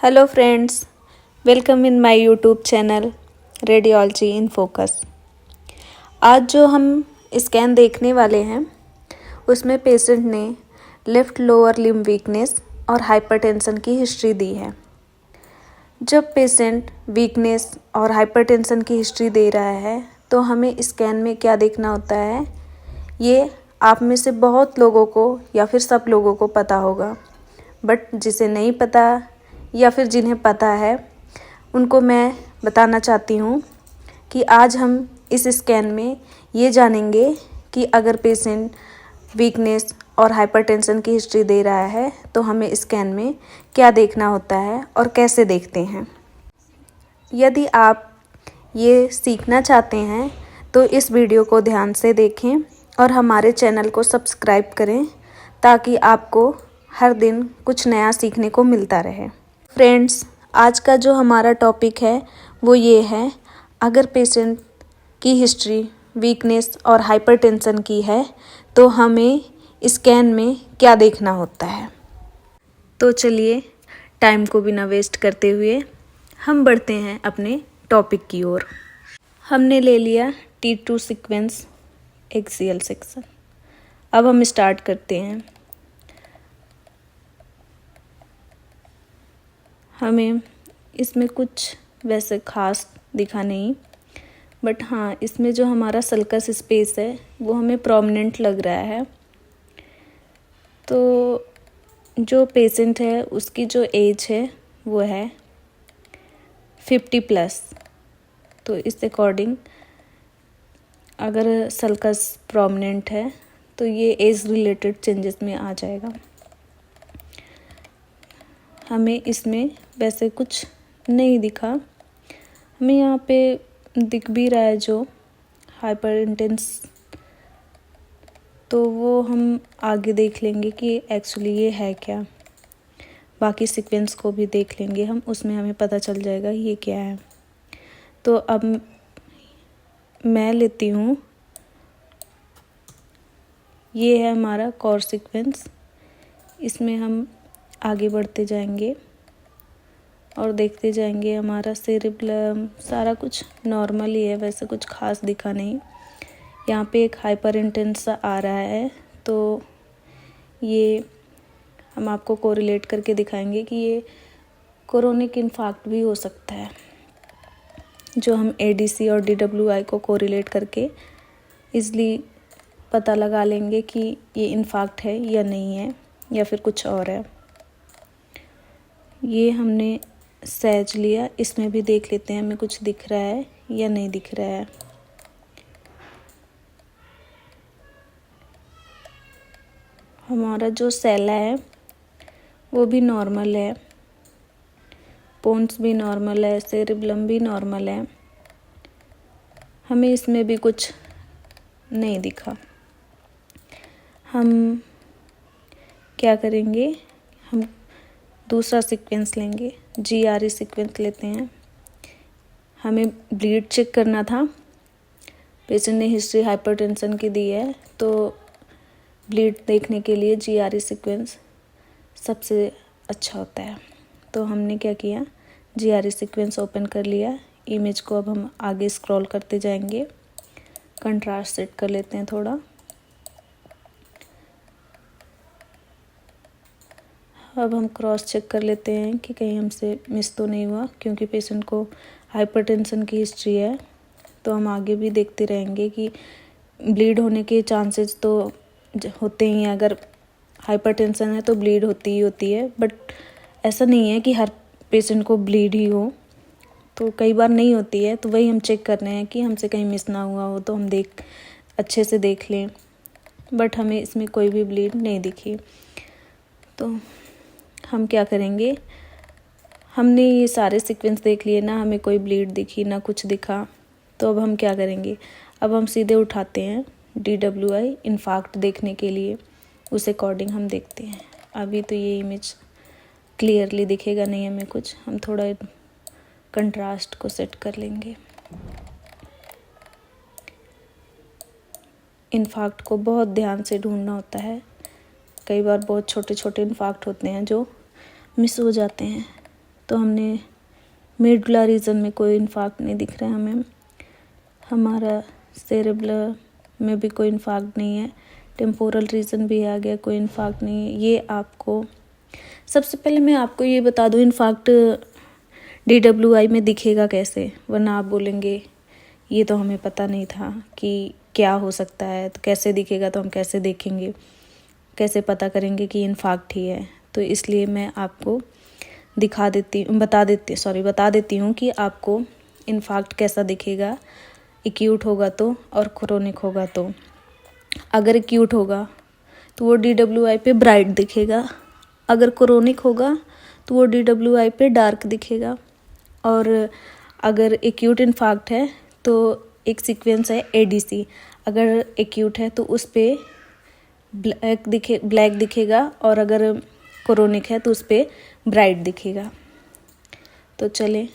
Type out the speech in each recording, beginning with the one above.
Hello friends, welcome in my YouTube channel radiology in focus. आज जो हम scan देखने वाले हैं उसमें पेशेंट ने लेफ़्ट लोअर लिम्ब वीकनेस और हाइपरटेंशन की हिस्ट्री दी है। जब पेशेंट वीकनेस और हाइपरटेंशन की हिस्ट्री दे रहा है तो हमें स्कैन में क्या देखना होता है, ये आप में से बहुत लोगों को या फिर सब लोगों को पता होगा, बट जिसे नहीं पता या फिर जिन्हें पता है उनको मैं बताना चाहती हूँ कि आज हम इस स्कैन में ये जानेंगे कि अगर पेशेंट वीकनेस और हाइपरटेंशन की हिस्ट्री दे रहा है तो हमें स्कैन में क्या देखना होता है और कैसे देखते हैं। यदि आप ये सीखना चाहते हैं तो इस वीडियो को ध्यान से देखें और हमारे चैनल को सब्सक्राइब करें ताकि आपको हर दिन कुछ नया सीखने को मिलता रहे। फ्रेंड्स, आज का जो हमारा टॉपिक है वो ये है, अगर पेशेंट की हिस्ट्री वीकनेस और हाइपरटेंशन की है तो हमें स्कैन में क्या देखना होता है। तो चलिए टाइम को बिना वेस्ट करते हुए हम बढ़ते हैं अपने टॉपिक की ओर। हमने ले लिया T2 सीक्वेंस एक्सियल सेक्शन। अब हम स्टार्ट करते हैं। हमें इसमें कुछ वैसे खास दिखा नहीं, बट हाँ, इसमें जो हमारा सल्कस स्पेस है वो हमें प्रोमिनेंट लग रहा है। तो जो पेशेंट है उसकी जो एज है वो है 50+। तो इस अकॉर्डिंग अगर सल्कस प्रोमिनेंट है तो ये एज रिलेटेड चेंजेस में आ जाएगा। हमें इसमें वैसे कुछ नहीं दिखा, हमें यहाँ पे दिख भी रहा है जो हाइपर इंटेंस, तो वो हम आगे देख लेंगे कि एक्चुअली ये है क्या। बाकी सीक्वेंस को भी देख लेंगे हम, उसमें हमें पता चल जाएगा ये क्या है। तो अब मैं लेती हूँ, ये है हमारा कोर सीक्वेंस। इसमें हम आगे बढ़ते जाएंगे और देखते जाएंगे हमारा सेरिब्लम सारा कुछ नॉर्मल ही है, वैसे कुछ खास दिखा नहीं। यहाँ पे एक हाइपर इंटेंस सा आ रहा है, तो ये हम आपको कोरिलेट करके दिखाएंगे कि ये कोरोनिक इन्फार्क्ट भी हो सकता है, जो हम ADC और DWI को कोरिलेट करके इजली पता लगा लेंगे कि ये इन्फार्क्ट है या नहीं है या फिर कुछ और है। ये हमने सैज लिया, इसमें भी देख लेते हैं हमें कुछ दिख रहा है या नहीं दिख रहा है। हमारा जो सैला है वो भी नॉर्मल है, पोन्स भी नॉर्मल है, सेरिब्लम भी नॉर्मल है, हमें इसमें भी कुछ नहीं दिखा। हम क्या करेंगे, हम दूसरा सीक्वेंस लेंगे, GRE सीक्वेंस लेते हैं। हमें ब्लीड चेक करना था, पेशेंट ने हिस्ट्री हाइपरटेंशन की दी है, तो ब्लीड देखने के लिए GRE सीक्वेंस सबसे अच्छा होता है। तो हमने क्या किया, GRE सीक्वेंस ओपन कर लिया। इमेज को अब हम आगे स्क्रॉल करते जाएंगे, कंट्रास्ट सेट कर लेते हैं थोड़ा। अब हम क्रॉस चेक कर लेते हैं कि कहीं हमसे मिस तो नहीं हुआ, क्योंकि पेशेंट को हाइपरटेंशन की हिस्ट्री है। तो हम आगे भी देखते रहेंगे कि ब्लीड होने के चांसेस तो होते ही हैं, अगर हाइपरटेंशन है तो ब्लीड होती ही होती है, बट ऐसा नहीं है कि हर पेशेंट को ब्लीड ही हो, तो कई बार नहीं होती है। तो वही हम चेक कर रहे हैं कि हमसे कहीं मिस ना हुआ हो, तो हम अच्छे से देख लें, बट हमें इसमें कोई भी ब्लीड नहीं दिखी। तो हम क्या करेंगे, हमने ये सारे सीक्वेंस देख लिए ना, हमें कोई ब्लीड दिखी ना कुछ दिखा, तो अब हम क्या करेंगे, अब हम सीधे उठाते हैं DWI इन्फार्क्ट देखने के लिए। उस अकॉर्डिंग हम देखते हैं। अभी तो ये इमेज क्लियरली दिखेगा नहीं हमें कुछ, हम थोड़ा कंट्रास्ट को सेट कर लेंगे। इन्फार्क्ट को बहुत ध्यान से ढूंढना होता है, कई बार बहुत छोटे छोटे इन्फार्क्ट होते हैं जो मिस हो जाते हैं, तो हमने मेडुला रीजन में कोई इन्फाक्ट नहीं दिख रहा है हमें, हमारा सेरेब्रम में भी कोई इन्फाक्ट नहीं है, टेम्पोरल रीजन भी आ गया, कोई इन्फाक्ट नहीं है। ये आपको सबसे पहले मैं आपको ये बता दूँ इन्फाक्ट DWI में दिखेगा कैसे, वरना आप बोलेंगे ये तो हमें पता नहीं था कि क्या हो सकता है, तो कैसे दिखेगा, तो हम कैसे देखेंगे, कैसे पता करेंगे कि इन्फाक्ट ही है। तो इसलिए मैं आपको बता देती हूँ कि आपको इन्फाक्ट कैसा दिखेगा, एक्यूट होगा तो और क्रोनिक होगा तो। अगर एक्यूट होगा तो वो DWI पे ब्राइट दिखेगा, अगर क्रोनिक होगा तो वो DWI पे डार्क दिखेगा। और अगर एक्यूट इन्फाक्ट है तो एक सीक्वेंस है ADC, अगर एक्यूट है तो उस पर ब्लैक दिखेगा, और अगर क्रोनिक है तो उस पर ब्राइट दिखेगा। तो चलें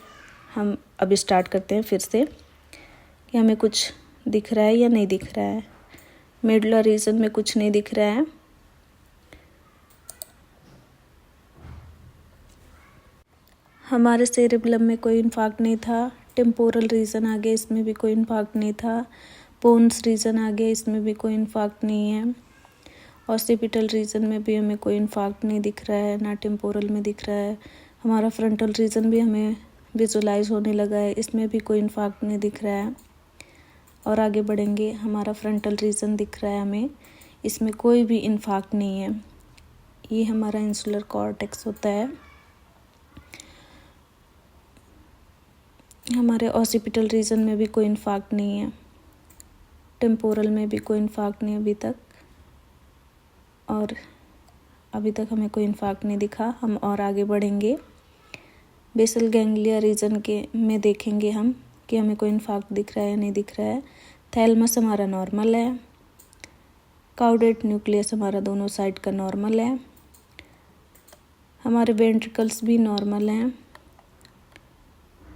हम अब स्टार्ट करते हैं फिर से कि हमें कुछ दिख रहा है या नहीं दिख रहा है। मेडुला रीजन में कुछ नहीं दिख रहा है, हमारे सेरेब्रम में कोई इन्फाक्ट नहीं था, टेम्पोरल रीजन आ गया, इसमें भी कोई इन्फाक्ट नहीं था, पोन्स रीजन आ गया, इसमें भी कोई इन्फाक्ट नहीं है, ऑसिपिटल रीजन में भी हमें कोई इन्फाक्ट नहीं दिख रहा है, ना टेम्पोरल में दिख रहा है। हमारा फ्रंटल रीजन भी हमें विजुलाइज होने लगा है, इसमें भी कोई इन्फाक्ट नहीं दिख रहा है। और आगे बढ़ेंगे, हमारा फ्रंटल रीजन दिख रहा है हमें, इसमें कोई भी इन्फाक्ट नहीं है। ये हमारा इंसुलर कॉर्टेक्स होता है। हमारे ऑसिपिटल रीजन में भी कोई इन्फाक्ट नहीं है, टेम्पोरल में भी कोई इन्फाक्ट नहीं अभी तक, और अभी तक हमें कोई इन्फाक्ट नहीं दिखा। हम और आगे बढ़ेंगे, बेसल गैंग्लिया रीजन के में देखेंगे हम कि हमें कोई इन्फाक्ट दिख रहा है या नहीं दिख रहा है। थैलमस हमारा नॉर्मल है, काउडेट न्यूक्लियस हमारा दोनों साइड का नॉर्मल है, हमारे वेंट्रिकल्स भी नॉर्मल हैं,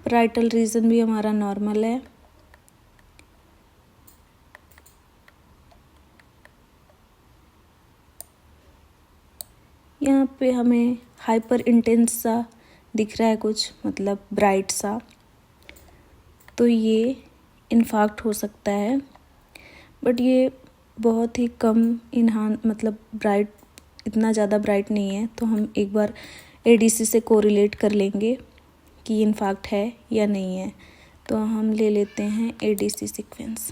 पैराइटल रीजन भी हमारा नॉर्मल है, यहाँ पे हमें हाइपर इंटेंस सा दिख रहा है कुछ, मतलब ब्राइट सा, तो ये इन्फाक्ट हो सकता है। बट ये बहुत ही कम मतलब ब्राइट, इतना ज़्यादा ब्राइट नहीं है, तो हम एक बार ADC से कोरिलेट कर लेंगे कि इन्फाक्ट है या नहीं है। तो हम ले लेते हैं ADC सीक्वेंस,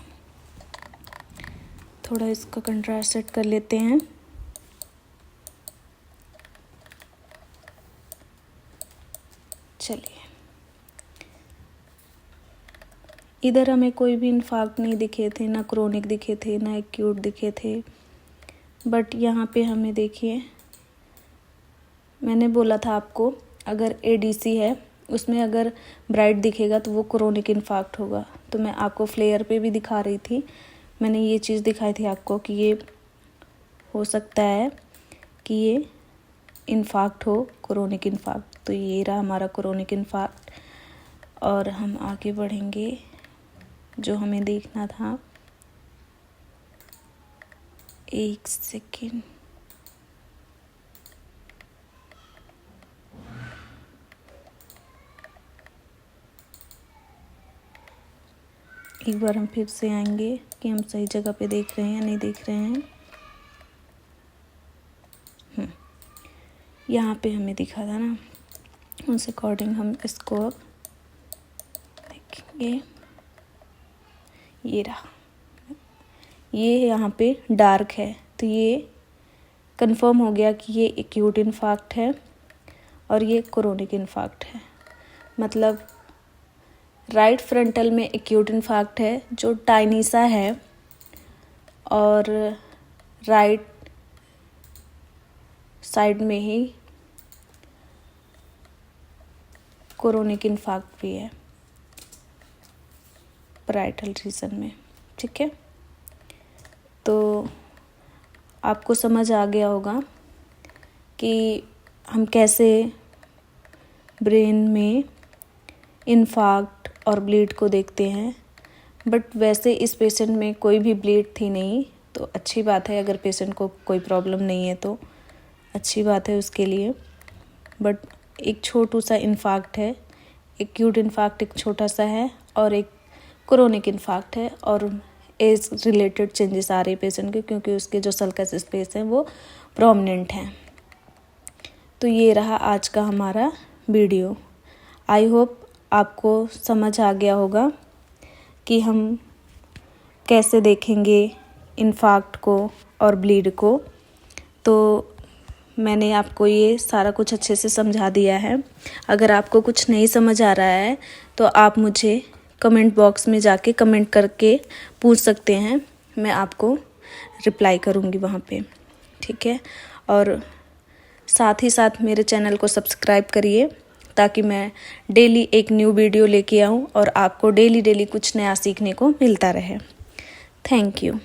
थोड़ा इसका कंट्रास्ट सेट कर लेते हैं। चलिए, इधर हमें कोई भी इन्फाक्ट नहीं दिखे थे, ना क्रोनिक दिखे थे, ना एक्यूट दिखे थे। बट यहाँ पे हमें देखिए, मैंने बोला था आपको अगर ADC है उसमें अगर ब्राइट दिखेगा तो वो क्रोनिक इन्फाक्ट होगा। तो मैं आपको फ्लेयर पे भी दिखा रही थी, मैंने ये चीज़ दिखाई थी आपको कि ये हो सकता है कि ये इन्फाक्ट हो, क्रोनिक इन्फाक्ट। तो ये रहा हमारा क्रोनिक इन्फाक्ट। और हम आगे बढ़ेंगे, जो हमें देखना था, एक सेकेंड, एक बार हम फिर से आएंगे कि हम सही जगह पे देख रहे हैं या नहीं देख रहे हैं। यहाँ पे हमें दिखा था ना, उस अकॉर्डिंग हम इसको अब देखेंगे। ये रहा, ये यहाँ पे डार्क है, तो ये कंफर्म हो गया कि ये एक्यूट इन्फाक्ट है और ये क्रोनिक इन्फाक्ट है। मतलब राइट फ्रंटल में एक्यूट इन्फाक्ट है जो टाइनी सा है, और राइट साइड में ही क्रोनिक इन्फाक्ट भी है पैराइटल रीजन में। ठीक है, तो आपको समझ आ गया होगा कि हम कैसे ब्रेन में इन्फाक्ट और ब्लीड को देखते हैं। बट वैसे इस पेशेंट में कोई भी ब्लीड थी नहीं, तो अच्छी बात है। अगर पेशेंट को कोई प्रॉब्लम नहीं है तो अच्छी बात है उसके लिए। बट एक छोटू सा इन्फार्क्ट है, एक एक्यूट इन्फार्क्ट एक छोटा सा है और एक क्रोनिक इन्फार्क्ट है, और एज रिलेटेड चेंजेस आ रहे हैं पेशेंट के, क्योंकि उसके जो सल्कस स्पेस हैं वो प्रोमिनेंट हैं। तो ये रहा आज का हमारा वीडियो। आई होप आपको समझ आ गया होगा कि हम कैसे देखेंगे इन्फार्क्ट को और ब्लीड को। तो मैंने आपको ये सारा कुछ अच्छे से समझा दिया है। अगर आपको कुछ नहीं समझ आ रहा है तो आप मुझे कमेंट बॉक्स में जाके कमेंट करके पूछ सकते हैं, मैं आपको रिप्लाई करूँगी वहाँ पे, ठीक है। और साथ ही साथ मेरे चैनल को सब्सक्राइब करिए ताकि मैं डेली एक न्यू वीडियो लेके आऊँ और आपको डेली कुछ नया सीखने को मिलता रहे। Thank you.